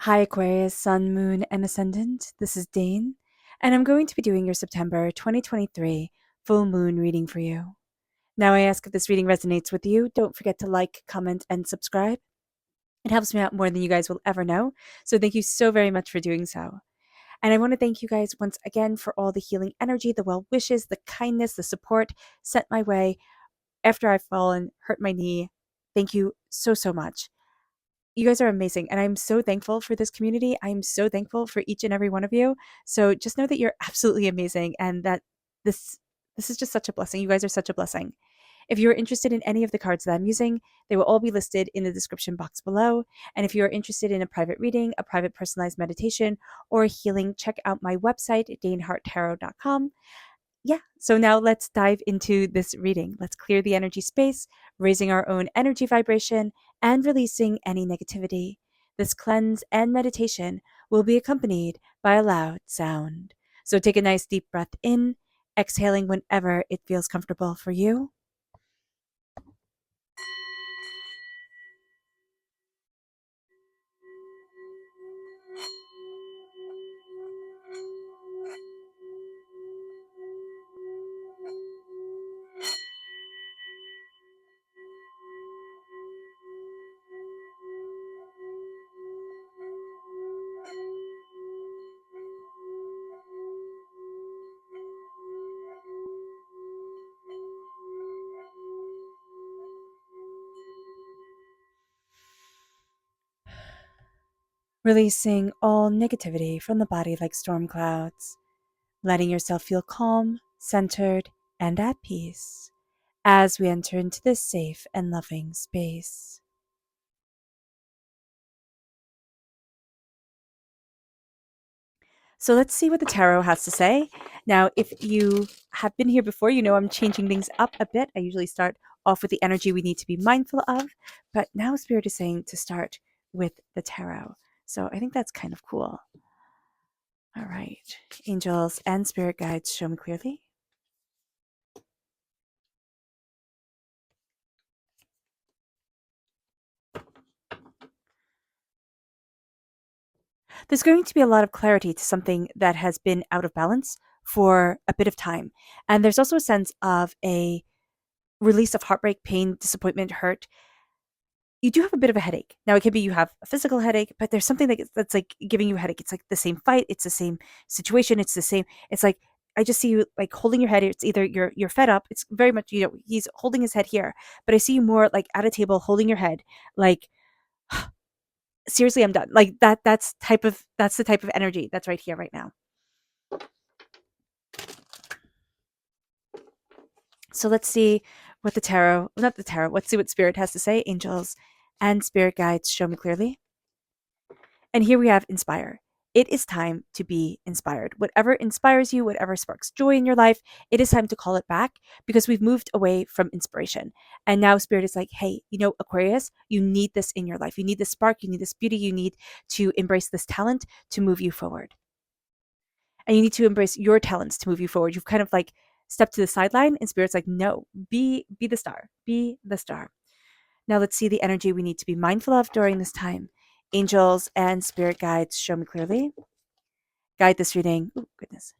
Hi, Aquarius, Sun, Moon, and Ascendant. This is Dane, and I'm going to be doing your September 2023 full moon reading for you. Now, I ask if this reading resonates with you, don't forget to like, comment, and subscribe. It helps me out more than you guys will ever know, so thank you so very much for doing so. And I want to thank you guys once again for all the healing energy, the well wishes, the kindness, the support sent my way after I've fallen, hurt my knee. Thank you so, so much. You guys are amazing, and I'm so thankful for this community. I'm so thankful for each and every one of you. So just know that you're absolutely amazing, and that this this is just such a blessing. You guys are such a blessing. If you're interested in any of the cards that I'm using, they will all be listed in the description box below. And if you're interested in a private reading, a private personalized meditation, or a healing, check out my website, daneharttarot.com. Yeah, so now let's dive into this reading. Let's clear the energy space, raising our own energy vibration and releasing any negativity. This cleanse and meditation will be accompanied by a loud sound. So take a nice deep breath in, exhaling whenever it feels comfortable for you. Releasing all negativity from the body like storm clouds, letting yourself feel calm, centered, and at peace as we enter into this safe and loving space. So let's see what the tarot has to say. Now, if you have been here before, you know I'm changing things up a bit. I usually start off with the energy we need to be mindful of, but now Spirit is saying to start with the tarot. So I think that's kind of cool. All right. Angels and spirit guides, show me clearly. There's going to be a lot of clarity to something that has been out of balance for a bit of time. And there's also a sense of a release of heartbreak, pain, disappointment, hurt. You do have a bit of a headache. Now it could be you have a physical headache, but there's something that's like giving you a headache. It's like the same fight, it's the same situation, it's the same. It's like I just see you like holding your head. It's either you're fed up. It's very much, he's holding his head here, but I see you more like at a table holding your head, like seriously, I'm done. Like that's the type of energy that's right here, right now. So let's see what the tarot, not the tarot, let's see what spirit has to say. Angels and spirit guides, show me clearly. And here we have inspire. It is time to be inspired. Whatever inspires you, whatever sparks joy in your life, it is time to call it back because we've moved away from inspiration. And now Spirit is like, hey, Aquarius, you need this in your life. You need this spark. You need this beauty. You need to embrace this talent to move you forward. And you need to embrace your talents to move you forward. You've kind of like stepped to the sideline, and Spirit's like, no, be the star. Be the star. Now let's see the energy we need to be mindful of during this time. Angels and spirit guides, show me clearly. Guide this reading. Oh, goodness.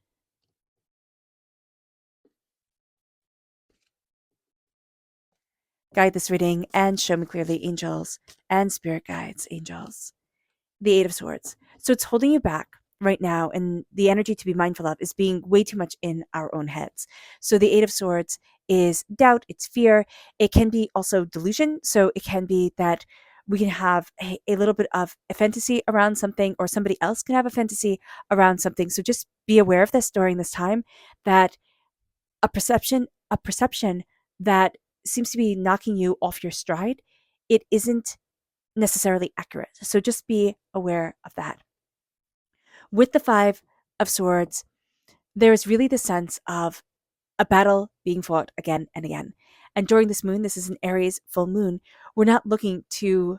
Guide this reading and show me clearly, angels and spirit guides, angels. The Eight of Swords. So it's holding you back right now, and the energy to be mindful of is being way too much in our own heads. So the Eight of Swords is doubt, it's fear. It can be also delusion. So it can be that we can have a little bit of a fantasy around something, or somebody else can have a fantasy around something. So just be aware of this during this time, that a perception that seems to be knocking you off your stride, it isn't necessarily accurate. So just be aware of that. With the Five of Swords, there is really the sense of a battle being fought again and again. And during this moon, this is an Aries full moon, we're not looking to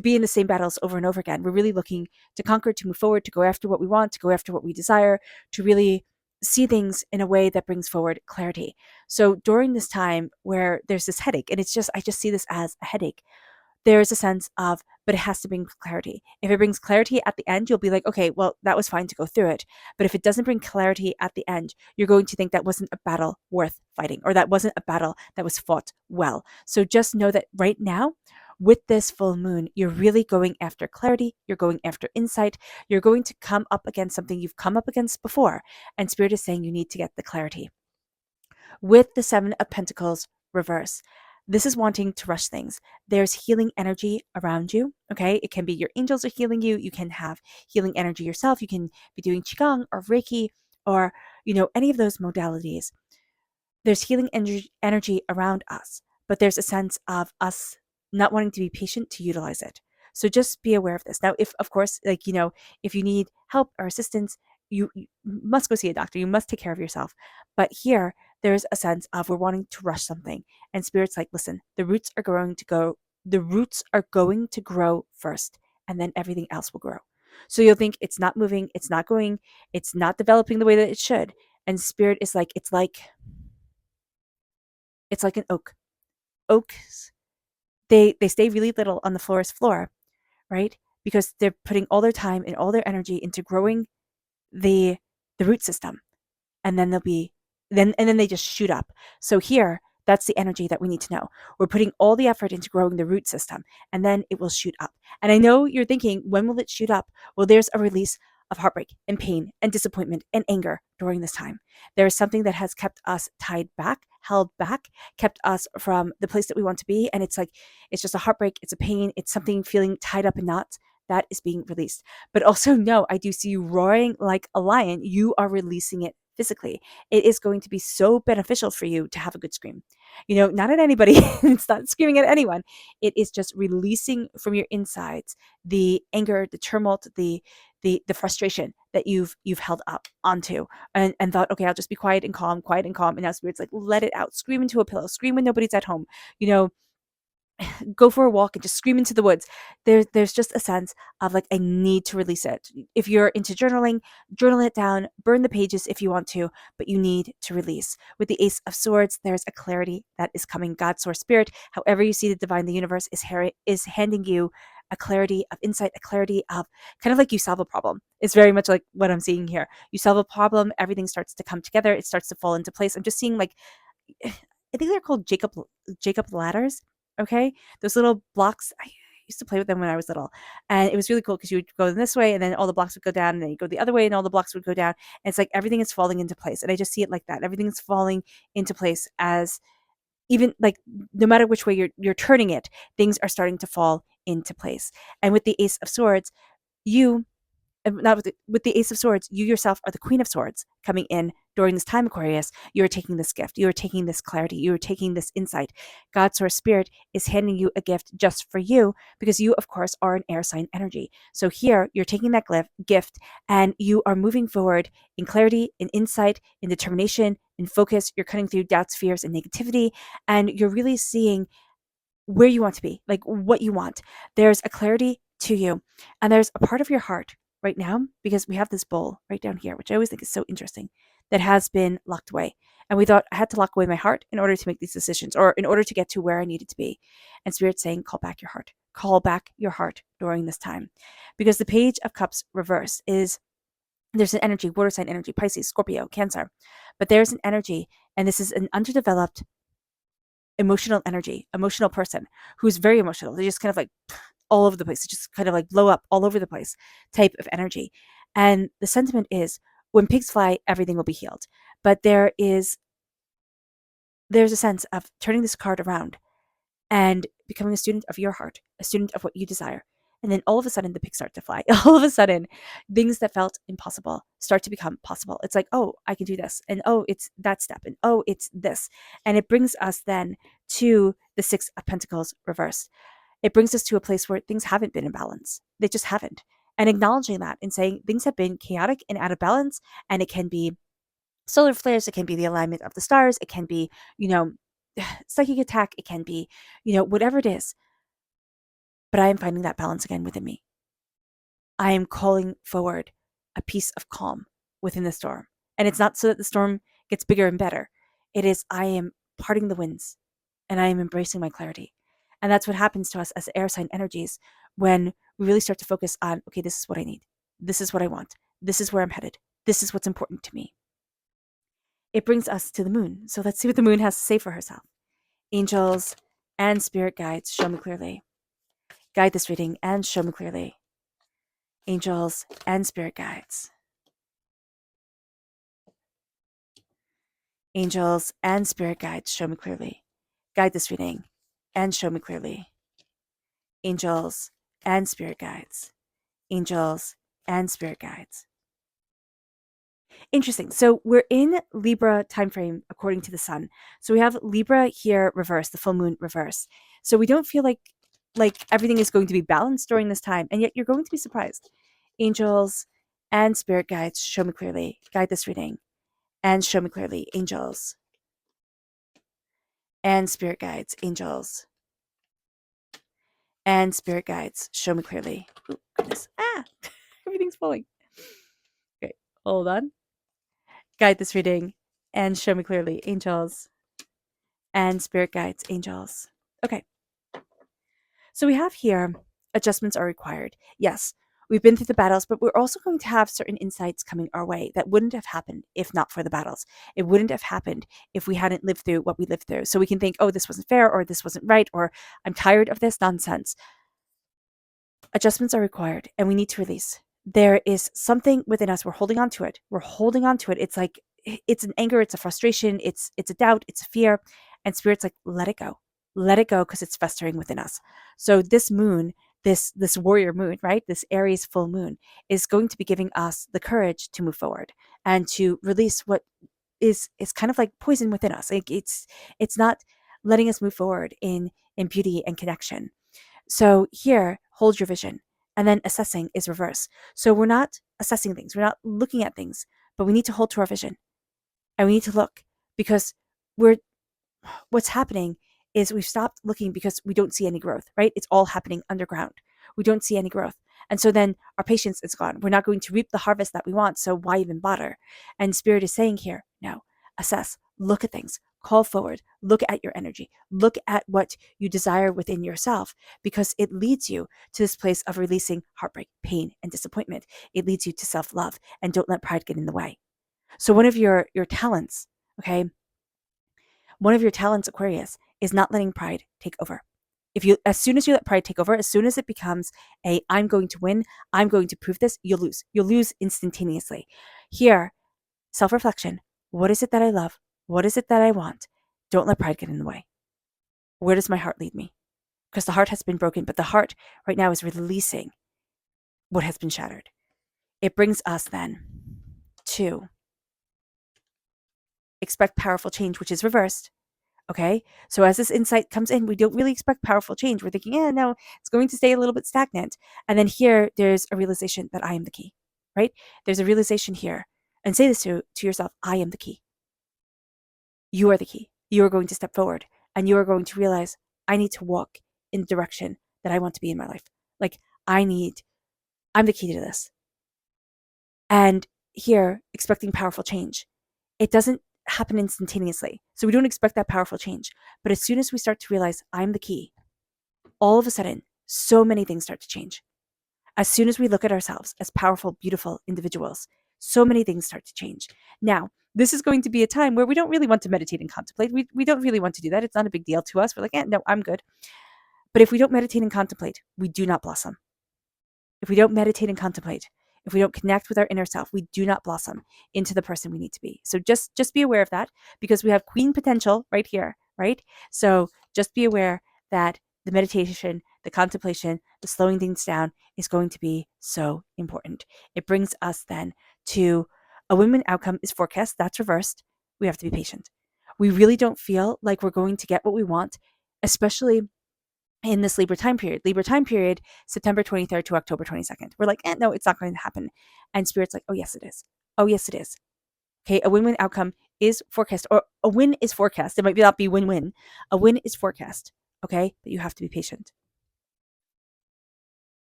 be in the same battles over and over again. We're really looking to conquer, to move forward, to go after what we want, to go after what we desire, to really see things in a way that brings forward clarity. So during this time where there's this headache, and I just see this as a headache, there is a sense of, but it has to bring clarity. If it brings clarity at the end, you'll be like, okay, well, that was fine to go through it. But if it doesn't bring clarity at the end, you're going to think that wasn't a battle worth fighting, or that wasn't a battle that was fought well. So just know that right now, with this full moon, you're really going after clarity. You're going after insight. You're going to come up against something you've come up against before. And Spirit is saying you need to get the clarity. With the Seven of Pentacles reverse, this is wanting to rush things. There's healing energy around you. Okay. It can be your angels are healing you. You can have healing energy yourself. You can be doing Qigong or Reiki or, any of those modalities. There's healing energy around us, but there's a sense of us not wanting to be patient to utilize it. So just be aware of this. Now, if, of course, if you need help or assistance, you must go see a doctor. You must take care of yourself. But here, there's a sense of we're wanting to rush something. And Spirit's like, listen, the roots are going to grow first, and then everything else will grow. So you'll think it's not moving, it's not going, it's not developing the way that it should. And Spirit is like, it's like an oak. Oaks, they stay really little on the forest floor, right? Because they're putting all their time and all their energy into growing the root system. And then then they just shoot up. So here, that's the energy that we need to know. We're putting all the effort into growing the root system, and then it will shoot up. And I know you're thinking, when will it shoot up? Well, there's a release of heartbreak and pain and disappointment and anger during this time. There is something that has kept us tied back, held back, kept us from the place that we want to be. And it's like, it's just a heartbreak, it's a pain, it's something feeling tied up in knots that is being released. But also, no, I do see you roaring like a lion. You are releasing it physically. It is going to be so beneficial for you to have a good scream. Not at anybody. It's not screaming at anyone. It is just releasing from your insides the anger, the tumult, the frustration that you've held up onto and thought, okay, I'll just be quiet and calm. And now Spirit's like, let it out. Scream into a pillow. Scream when nobody's at home. Go for a walk and just scream into the woods. There's just a sense of like, I need to release it. If you're into journaling, journal it down, burn the pages if you want to, but you need to release. With the Ace of Swords, there's a clarity that is coming. God, Source, Spirit, however you see the divine, the universe is handing you a clarity of insight, a clarity of kind of like you solve a problem. It's very much like what I'm seeing here. You solve a problem, everything starts to come together. It starts to fall into place. I'm just seeing like, I think they're called Jacob ladders. Okay, those little blocks. I used to play with them when I was little, and it was really cool because you would go this way, and then all the blocks would go down, and then you go the other way, and all the blocks would go down. And it's like everything is falling into place, and I just see it like that. Everything is falling into place as even like no matter which way you're turning it, things are starting to fall into place. And with the Ace of Swords, you not with the Ace of Swords, you yourself are the Queen of Swords coming in during this time, Aquarius. You are taking this gift. You are taking this clarity. You are taking this insight. God, Source, Spirit is handing you a gift just for you because you, of course, are an air sign energy. So here, you're taking that gift and you are moving forward in clarity, in insight, in determination, in focus. You're cutting through doubts, fears, and negativity, and you're really seeing where you want to be, like what you want. There's a clarity to you, and there's a part of your heart right now, because we have this bowl right down here, which I always think is so interesting, that has been locked away. And we thought I had to lock away my heart in order to make these decisions or in order to get to where I needed to be. And Spirit's saying, call back your heart. Call back your heart during this time. Because the Page of Cups reversed is, there's an energy, water sign energy, Pisces, Scorpio, Cancer. But there's an energy, and this is an underdeveloped emotional energy, emotional person who's very emotional. They just kind of like all over the place. They just kind of like blow up all over the place type of energy. And the sentiment is, when pigs fly, everything will be healed. But there's a sense of turning this card around and becoming a student of your heart, a student of what you desire. And then all of a sudden, the pigs start to fly. All of a sudden, things that felt impossible start to become possible. It's like, oh, I can do this. And oh, it's that step. And oh, it's this. And it brings us then to the Six of Pentacles reversed. It brings us to a place where things haven't been in balance. They just haven't. And acknowledging that and saying things have been chaotic and out of balance. And it can be solar flares. It can be the alignment of the stars. It can be, psychic attack. It can be, whatever it is. But I am finding that balance again within me. I am calling forward a piece of calm within the storm. And it's not so that the storm gets bigger and better. It is, I am parting the winds and I am embracing my clarity. And that's what happens to us as air sign energies when we really start to focus on, okay, this is what I need. This is what I want. This is where I'm headed. This is what's important to me. It brings us to the moon. So let's see what the moon has to say for herself. Angels and spirit guides, show me clearly. Guide this reading and show me clearly. Angels and spirit guides. Angels and spirit guides, show me clearly. Guide this reading and show me clearly. Angels and spirit guides. Angels and spirit guides. Interesting. So we're in Libra time frame according to the sun. So we have Libra here reverse, the full moon reverse. So we don't feel like everything is going to be balanced during this time, and yet you're going to be surprised. Angels and spirit guides, show me clearly. Guide this reading and show me clearly. Angels and spirit guides. Angels and spirit guides, show me clearly. Oh, goodness. Everything's falling. Okay, hold on. Guide this reading and show me clearly. Angels and spirit guides. Angels. Okay. So we have here adjustments are required. Yes, we've been through the battles, but we're also going to have certain insights coming our way that wouldn't have happened if not for the battles. It wouldn't have happened if we hadn't lived through what we lived through. So we can think, oh, this wasn't fair, or this wasn't right, or I'm tired of this nonsense. Adjustments are required, and we need to release. There is something within us. We're holding on to it. We're holding on to it. It's like, it's an anger, it's a frustration, it's a doubt, it's a fear. And spirit's like, let it go. Let it go, because it's festering within us. So this moon, this warrior moon, right? This Aries full moon is going to be giving us the courage to move forward and to release what is kind of like poison within us. Like it's not letting us move forward in beauty and connection. So here, hold your vision. And then assessing is reverse. So we're not assessing things, we're not looking at things, but we need to hold to our vision. And we need to look, because what's happening is we've stopped looking because we don't see any growth, right? It's all happening underground. We don't see any growth. And so then our patience is gone. We're not going to reap the harvest that we want. So why even bother? And spirit is saying here, no, assess, look at things, call forward, look at your energy, look at what you desire within yourself, because it leads you to this place of releasing heartbreak, pain, and disappointment. It leads you to self-love, and don't let pride get in the way. So one of your talents, okay, one of your talents, Aquarius, is not letting pride take over. As soon as you let pride take over, as soon as it becomes I'm going to win, I'm going to prove this, you'll lose. You'll lose instantaneously. Here, self-reflection. What is it that I love? What is it that I want? Don't let pride get in the way. Where does my heart lead me? Because the heart has been broken, but the heart right now is releasing what has been shattered. It brings us then to expect powerful change, which is reversed. Okay, so as this insight comes in, we don't really expect powerful change. We're thinking, yeah, no, it's going to stay a little bit stagnant. And then here, there's a realization that I am the key, right? There's a realization here. And say this to yourself, I am the key. You are the key. You are going to step forward, and you are going to realize, I need to walk in the direction that I want to be in my life. Like, I'm the key to this. And here, expecting powerful change. It doesn't happen instantaneously. So we don't expect that powerful change. But as soon as we start to realize I'm the key, all of a sudden, so many things start to change. As soon as we look at ourselves as powerful, beautiful individuals, so many things start to change. Now, this is going to be a time where we don't really want to meditate and contemplate. We don't really want to do that. It's not a big deal to us. We're like, no, I'm good. But if we don't meditate and contemplate, we do not blossom. If we don't meditate and contemplate, if we don't connect with our inner self, we do not blossom into the person we need to be. So just be aware of that, because we have queen potential right here, right? So just be aware that the meditation, the contemplation, the slowing things down is going to be so important. It brings us then to a win-win outcome is forecast. That's reversed. We have to be patient. We really don't feel like we're going to get what we want, especially in this Libra time period, September 23rd to October 22nd. We're like, no, it's not going to happen. And Spirit's like, oh, yes, it is. Oh, yes, it is. Okay, a win-win outcome is forecast, or a win is forecast. It might not be win-win. A win is forecast, okay? But you have to be patient.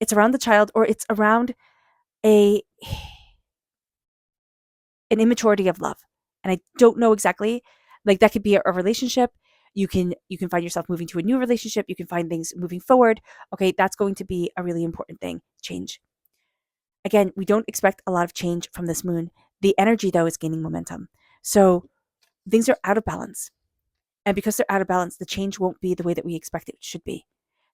It's around the child, or it's around an immaturity of love. And I don't know exactly, like that could be a relationship. You can find yourself moving to a new relationship. You can find things moving forward. Okay, that's going to be a really important thing. Change. Again, we don't expect a lot of change from this moon. The energy, though, is gaining momentum. So things are out of balance. And because they're out of balance, the change won't be the way that we expect it should be.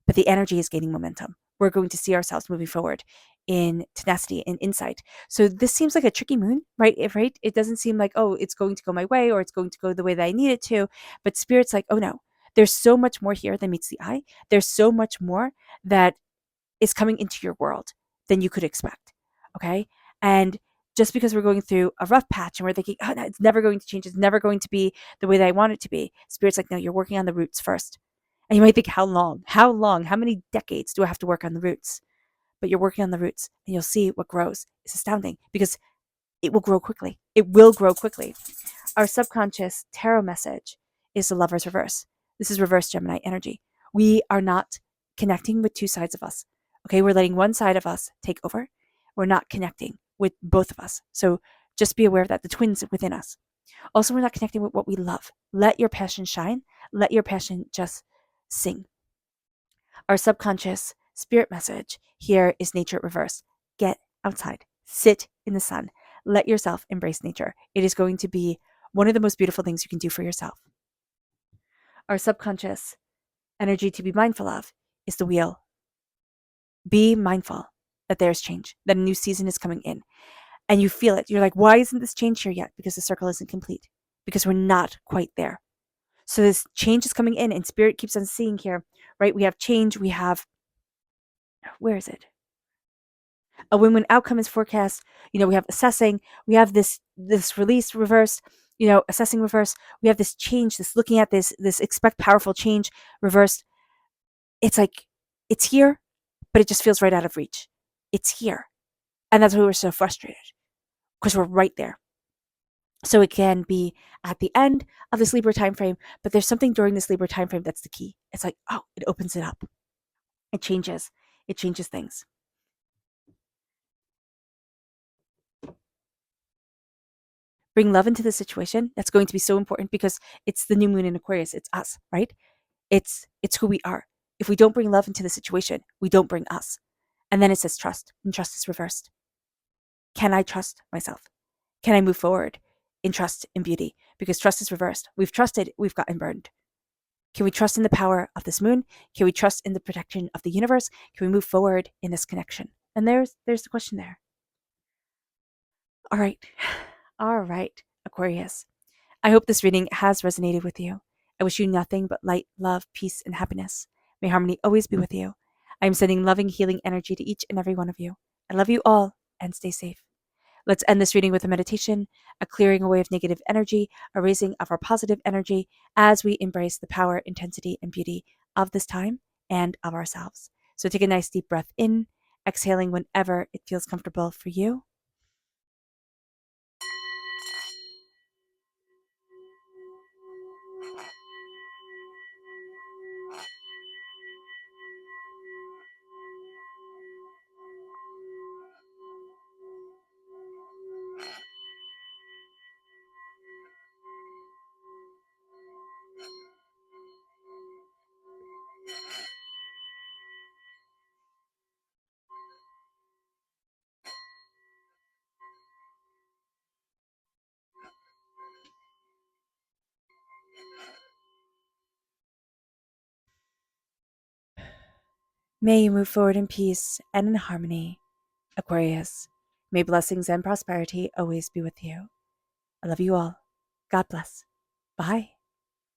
But the energy is gaining momentum. We're going to see ourselves moving forward in tenacity and insight. So this seems like a tricky moon, right? It doesn't seem like, oh, it's going to go my way or it's going to go the way that I need it to. But Spirit's like, oh no, there's so much more here than meets the eye. There's so much more that is coming into your world than you could expect. Okay. And just because we're going through a rough patch and we're thinking, oh, no, it's never going to change. It's never going to be the way that I want it to be. Spirit's like, no, you're working on the roots first. And you might think, how long? How long? How many decades do I have to work on the roots? But you're working on the roots and you'll see what grows. It's astounding because it will grow quickly. It will grow quickly. Our subconscious tarot message is the Lover's reverse. This is reverse Gemini energy. We are not connecting with two sides of us. Okay, we're letting one side of us take over. We're not connecting with both of us. So just be aware of that, the twins within us. Also, we're not connecting with what we love. Let your passion shine. Let your passion just sing. Our subconscious spirit message here is nature at reverse. Get outside. Sit in the sun. Let yourself embrace nature. It is going to be one of the most beautiful things you can do for yourself. Our subconscious energy to be mindful of is the wheel. Be mindful that there's change, that a new season is coming in. And you feel it. You're like, why isn't this change here yet? Because the circle isn't complete. Because we're not quite there. So this change is coming in and Spirit keeps on seeing here, right? We have change. We have, where is it? A win-win outcome is forecast. We have assessing. We have this release reverse. Assessing reverse. We have this change. This looking at this expect powerful change reversed. It's like it's here, but it just feels right out of reach. It's here, and that's why we're so frustrated because we're right there. So it can be at the end of this Libra time frame, but there's something during this Libra time frame that's the key. It's like, oh, it opens it up. It changes things. Bring love into the situation. That's going to be so important because it's the new moon in Aquarius. It's us, right? It's who we are. If we don't bring love into the situation, we don't bring us. And then it says trust, and trust is reversed. Can I trust myself? Can I move forward in trust and beauty? Because trust is reversed. We've trusted, we've gotten burned. Can we trust in the power of this moon? Can we trust in the protection of the universe? Can we move forward in this connection? And there's the question there. All right. All right, Aquarius. I hope this reading has resonated with you. I wish you nothing but light, love, peace, and happiness. May harmony always be with you. I am sending loving, healing energy to each and every one of you. I love you all and stay safe. Let's end this reading with a meditation, a clearing away of negative energy, a raising of our positive energy as we embrace the power, intensity, and beauty of this time and of ourselves. So take a nice deep breath in, exhaling whenever it feels comfortable for you. May you move forward in peace and in harmony, Aquarius. May blessings and prosperity always be with you. I love you all. God bless. Bye.